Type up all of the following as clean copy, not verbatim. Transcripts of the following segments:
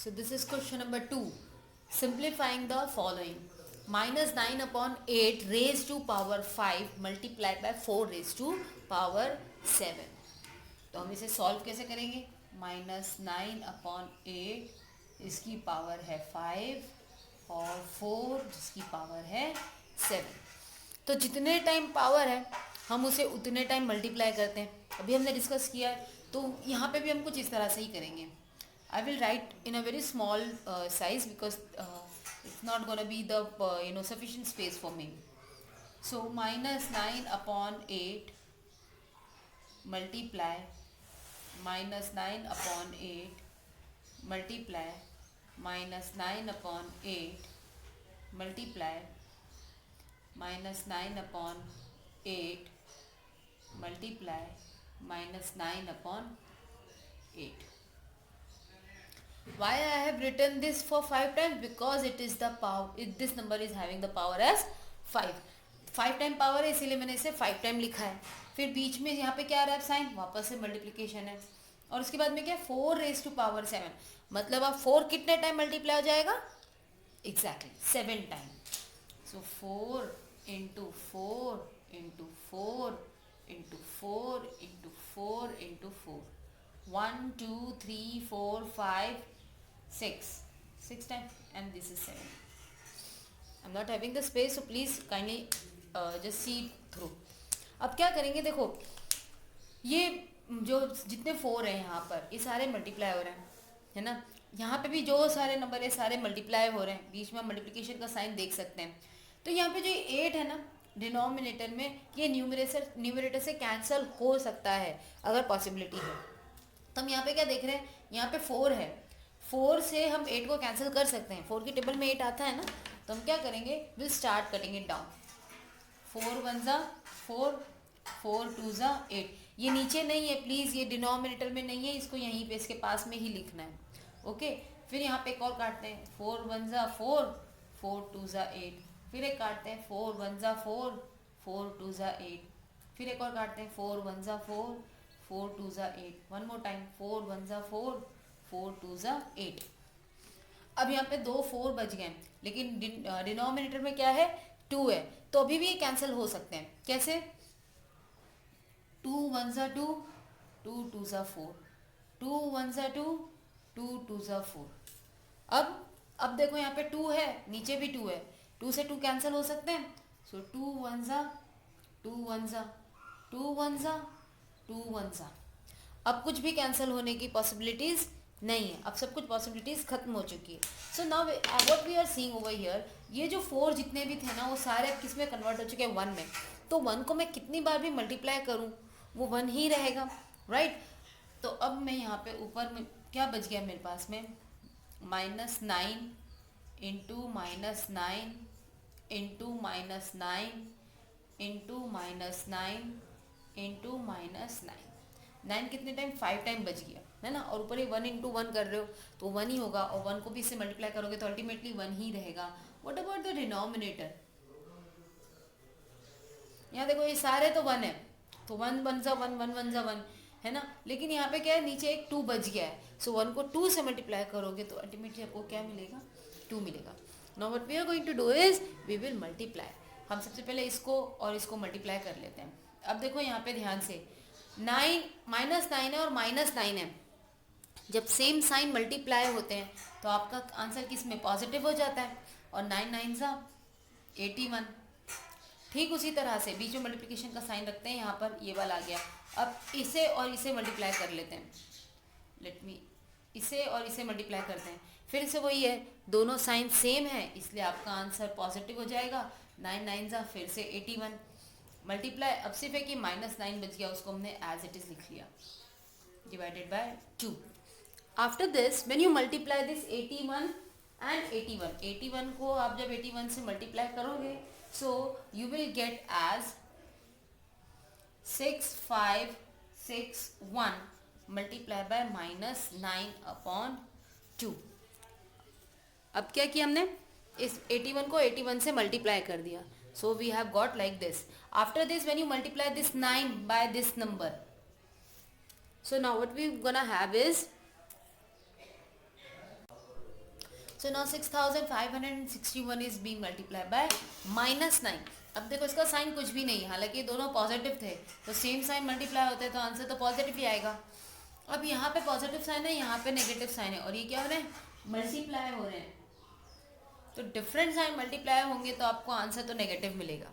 So this is question number 2. Simplifying the following. Minus 9 upon 8 raised to power 5 multiplied by 4 raised to power 7. तो हम इसे solve कैसे करेंगे? Minus 9 upon 8 इसकी power है 5 और 4 जिसकी पावर है 7. तो जितने टाइम पावर है हम उसे उतने टाइम मल्टीप्लाई करते हैं. अभी हमने डिस्कस किया है, तो यहाँ पे भी हम कुछ इस तरह से ही करेंगे. I will write in a very small size because it's not gonna be the sufficient space for me. So minus 9 upon 8 multiply minus 9 upon 8 multiply minus 9 upon 8 multiply minus 9 upon 8 multiply minus 9 upon 8. Why I have written this for 5 times? Because it is the power. This number is having the power as 5. 5 time power है, इसीलिए मैंने इसे 5 time लिखा है. फिर बीच में यहाँ पे क्या आ रहा है साइन, वापस से मल्टीप्लिकेशन है. और उसके बाद में क्या, 4 रेज टू पावर 7. मतलब अब 4 कितने टाइम मल्टीप्लाई हो जाएगा? Exactly 7 time. So 4 into 4 into 4 into 4 into 4 into 4. 1 2 3 4 5 6 times, and this is 7. I'm not having the space, so please kindly just see through. अब क्या करेंगे, देखो ये जो जितने 4 हैं यहाँ पर, ये सारे मल्टीप्लाई हो रहे हैं, है ना. यहाँ पे भी जो सारे नंबर है सारे मल्टीप्लाई हो रहे हैं. बीच में मल्टीप्लिकेशन का साइन देख सकते हैं. तो यहाँ पे जो 8 है ना डिनोमिनेटर में, ये न्यूमरेटर से कैंसिल हो सकता है अगर पॉसिबिलिटी है. तो हम यहाँ पे क्या देख रहे हैं, यहाँ पे 4 है, 4 से हम 8 को कैंसिल कर सकते हैं. 4 की टेबल में 8 आता है ना, तो हम क्या करेंगे, will start cutting it down. 4 1 ज़ा 4, 4 2 ज़ा 8. ये नीचे नहीं है प्लीज़, ये डिनोमिनेटर में नहीं है, इसको यहीं पे इसके पास में ही लिखना है. ओके. फिर यहाँ पे एक और काटते हैं, 4 1 ज़ा 4, 4 2 ज़ा 8. फिर एक काटते हैं, 4 1 ज़ा 4, 4 2 ज़ा 8. फिर एक और काटते हैं, 4 1 ज़ा 4, 4 2 ज़ा 8. वन मोर टाइम, 4 1 ज़ा 4, 4 2 ज़ा 8. अब यहाँ पे 2 4 बच गए, लेकिन डिनोमिनेटर में क्या है, 2 है. तो अभी भी ये कैंसिल हो सकते हैं. कैसे? 2 1 ज़ा 2, 2 2 ज़ा 4, 2 1 ज़ा 2, 2 2 ज़ा 4. अब देखो यहाँ पे 2 है, नीचे भी 2 है, 2 से 2 कैंसिल हो सकते हैं. सो 2 1 ज़ा 2 1 ज़ा 2 1 ज़ा 2 1 ज़ा. अब कुछ भी कैंसिल होने की पॉसिबिलिटीज़ नहीं है, अब सब कुछ पॉसिबिलिटीज़ खत्म हो चुकी है. So now what we are seeing over here, ये जो 4 जितने भी थे ना वो सारे अब किस में कन्वर्ट हो चुके हैं, 1 में. तो 1 को मैं कितनी बार भी मल्टीप्लाई करूँ वो 1 ही रहेगा, राइट. तो अब मैं यहाँ पे ऊपर में क्या बच गया मेरे पास में, minus 9 into minus 9 into minus 9 into minus 9 into minus 9. 9 कितने टाइम, 5 टाइम बच गया, है ना. और ऊपर ये 1 इंटू 1 कर रहे हो तो 1 ही होगा, और 1 को भी इससे मल्टीप्लाई करोगे तो अल्टीमेटली 1 ही रहेगा. व्हाट अबाउट द डिनोमिनेटर, यहाँ देखो ये सारे तो 1 है, तो 1 1 ज़ा 1, 1 1 ज़ा 1, है ना. लेकिन यहाँ पे क्या है, नीचे एक 2 बच गया है. सो 1 को 2 से मल्टीप्लाई करोगे तो अल्टीमेटली आपको क्या मिलेगा, 2 मिलेगा. Now what we are going to do is we will multiply. हम सबसे पहले इसको और इसको मल्टीप्लाई कर लेते हैं. अब देखो यहाँ पे ध्यान से, 9 -9 है और -9 है. जब सेम साइन मल्टीप्लाई होते हैं तो आपका आंसर किस में, पॉजिटिव हो जाता है. और 9 9 ज़ा 81. ठीक उसी तरह से बीच में मल्टीप्लिकेशन का साइन रखते हैं, यहाँ पर ये वाला आ गया. अब इसे और इसे मल्टीप्लाई कर लेते हैं. लेट मी, इसे और इसे मल्टीप्लाई करते हैं. फिर से वही है, दोनों साइन सेम है इसलिए आपका आंसर पॉजिटिव हो जाएगा. 9 9 ज़ा फिर से 81 मल्टीप्लाई. अब सिर्फ है कि -9 बच गया, उसको हमने एज इट इज़ लिख लिया, divided by 2. After this when you multiply this 81 and 81 को आप जब 81 से मल्टीप्लाई करोगे so you will get as 6561 multiply by -9 upon 2. अब क्या किया हमने, इस 81 को 81 से मल्टीप्लाई कर दिया. So we have got like this. After this when you multiply this 9 by this number, so now what we gonna have is So now 6561 is being multiplied by -9. अब देखो इसका साइन कुछ भी नहीं, हालांकि दोनों पॉजिटिव थे, तो सेम साइन मल्टीप्लाई होते हैं तो आंसर तो पॉजिटिव ही आएगा। अब यहाँ पे पॉजिटिव साइन है, यहाँ पे नेगेटिव साइन है, और ये क्या हो रहे हैं, मल्टीप्लाई हो रहे हैं। तो डिफरेंट साइन मल्टीप्लाई होंगे तो आपको आंसर तो नेगेटिव मिलेगा।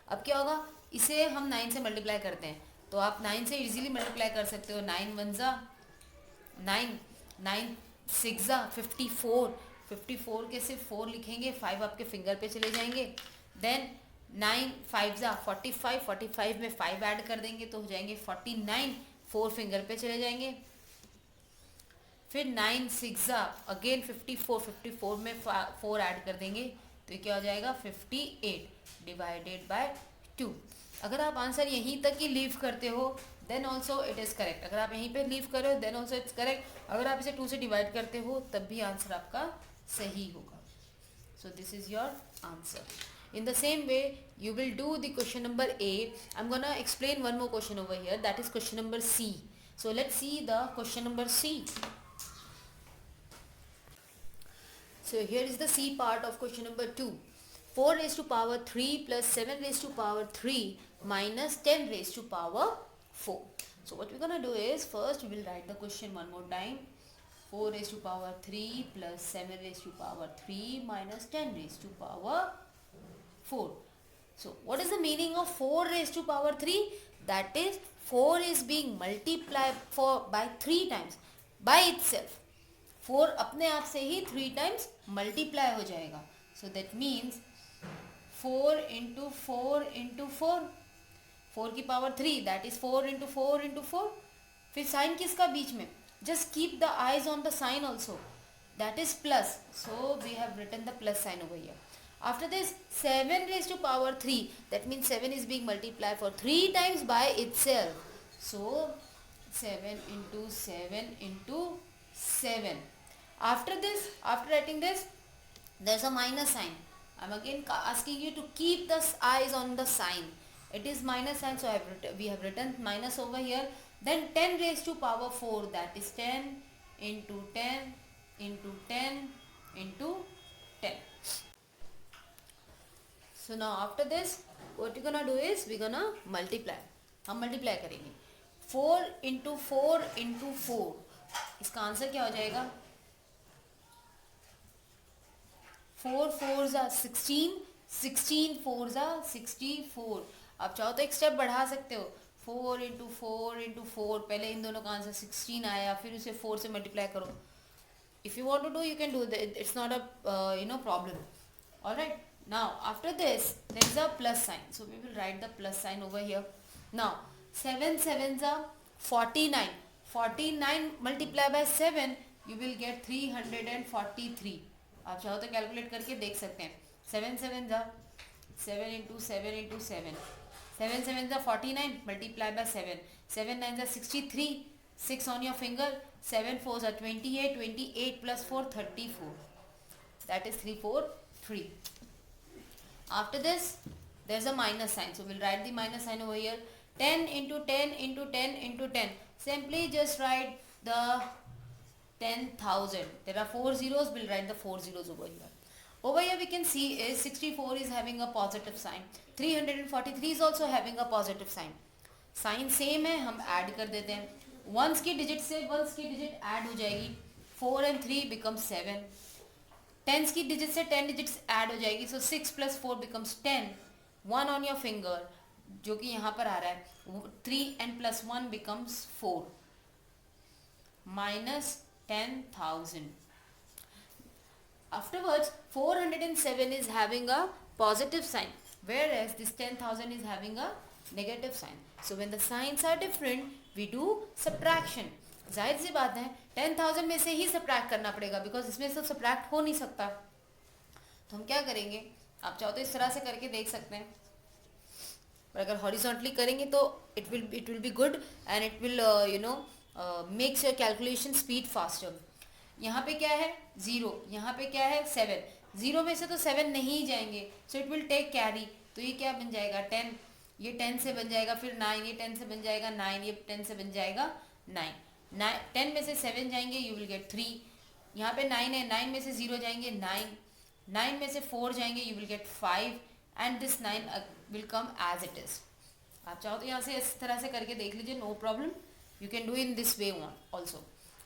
अब क्या होगा, इसे हम 9 से मल्टीप्लाई करते हैं, तो आप 9 से इजीली मल्टीप्लाई कर सकते हो। 9 1 जा 9, 9 6 जा 54, 54 के सिर्फ 4 लिखेंगे, 5 आपके फिंगर पे चले जाएंगे। देन 9 5 जा 45, 45 में 5 ऐड कर देंगे तो हो जाएंगे 49, 4 फिंगर पे चले जाएंगे। फिर 9 6 जा अगेन 54, 54 में 4 ऐड कर देंगे तो ये क्या हो जाएगा 58 डिवाइडेड बाय 2। अगर आप आंसर यहीं तक ही लीव करते हो then also it is correct. अगर आप यहीं पे लीव कर रहे हो देन ऑल्सो इट्स करेक्ट। अगर आप इसे 2 से डिवाइड करते हो तब भी आंसर आपका सही होगा। So this is your answer. In the same way, you will do the question number A. I'm gonna explain one more question over here. That is question number C. So let's see the question number C. So here is the C part of question number 2. 4 raised to power 3 plus 7 raised to power 3 minus 10 raised to power 4. So what we're gonna do is first we will write the question one more time. 4 raised to power 3 plus 7 raised to power 3 minus 10 raised to power 4. So what is the meaning of 4 raised to power 3? That is 4 is being multiplied by 3 times by itself. 4 अपने आप से ही 3 times multiply हो जाएगा. So that means 4 into 4 into 4. 4 की power 3, that is 4 into 4 into 4. फिर sign किसका बीच में? Just keep the eyes on the sign also. That is plus. So we have written the plus sign over here. After this 7 raised to power 3, that means 7 is being multiplied for 3 times by itself. So 7 into 7 into 7. After this, after writing this, there's a minus sign. I'm again asking you to keep the eyes on the sign. It is minus sign, so we have written minus over here. Then 10 raised to power 4, that is 10 into 10 into 10 into 10. So now after this what we're gonna do is we're gonna multiply. हम multiply करेंगे 4 into 4 into 4. इसका answer क्या हो जाएगा 4 4 जा 16, 16 4 जा 64. आप चाहो तो एक स्टेप बढ़ा सकते हो 4 into 4 into 4. पहले इन दोनों का आंसर 16 आया, फिर उसे 4 से मल्टीप्लाई करो. If you want to do you can do that. It's not a problem. All right. Now after this there is a plus sign, so we will write the plus sign over here. Now 7 7s are 49. 49 multiply by 7 you will get 343. आप चाहो तो calculate करके देख सकते हैं. 7 7s are 7 into 7 into 7. 7 7s are 49 multiply by 7. 7 9s are 63. 6 on your finger. 7 4s are 28. 28 plus 4 34. That is 343. After this there's a minus sign, so we'll write the minus sign over here. 10 into 10 into 10 into 10. Simply just write the 10,000. There are 4 zeros, we'll write the 4 zeros over here. Over here we can see is 64 is having a positive sign. 343 is also having a positive sign. Sign same है, हम add कर देते हैं. Ones की digit से ones की digit add हो जाएगी. 4 and 3 becomes 7. टेंस की डिजिट से 10 डिजिट्स ऐड हो जाएगी, सो 6 plus 4 becomes 10. 1 on your finger जो कि यहाँ पर आ रहा है 3 and plus 1 becomes 4 minus 10,000. Afterwards 407 is having a positive sign whereas this 10,000 is having a negative sign. So when the signs are different we do subtraction. जाहिर सी बात है 10,000 में से ही सब्ट्रैक्ट करना पड़ेगा बिकॉज इसमें से सब्ट्रैक्ट हो नहीं सकता. तो हम क्या करेंगे, आप चाहो तो इस तरह से करके देख सकते हैं, पर अगर हॉरिजॉन्टली करेंगे तो it will be good and it will makes your calculation speed faster. यहाँ पे क्या है 0, यहाँ पे क्या है 7. 0 में से तो 7 नहीं जाएंगे, so it will take carry. तो ये क्या बन जाएगा 10, ये 10 से बन जाएगा, फिर 9, ये 10 से बन जाएगा 9, ये 10 से बन जाएगा 9. 10 में से 7 जाएंगे, यू विल गेट 3. यहाँ पे 9 है, 9 में से 0 जाएंगे 9, 9 में से 4 जाएंगे you will get 5 and this 9 will come as it is. आप चाहो तो यहाँ से इस तरह से करके देख लीजिए, no problem. You can do in this way one also.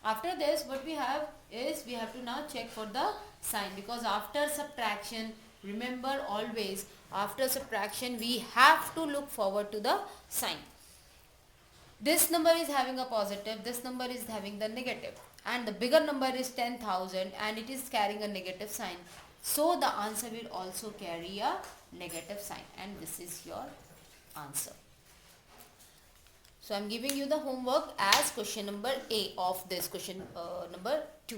After this what we have is we have to now check for the sign, because after subtraction, remember always after subtraction we have to look forward to the sign. This number is having a positive, this number is having the negative, and the bigger number is 10,000 and it is carrying a negative sign, so the answer will also carry a negative sign, and this is your answer. So I am giving you the homework as question number A of this question number 2.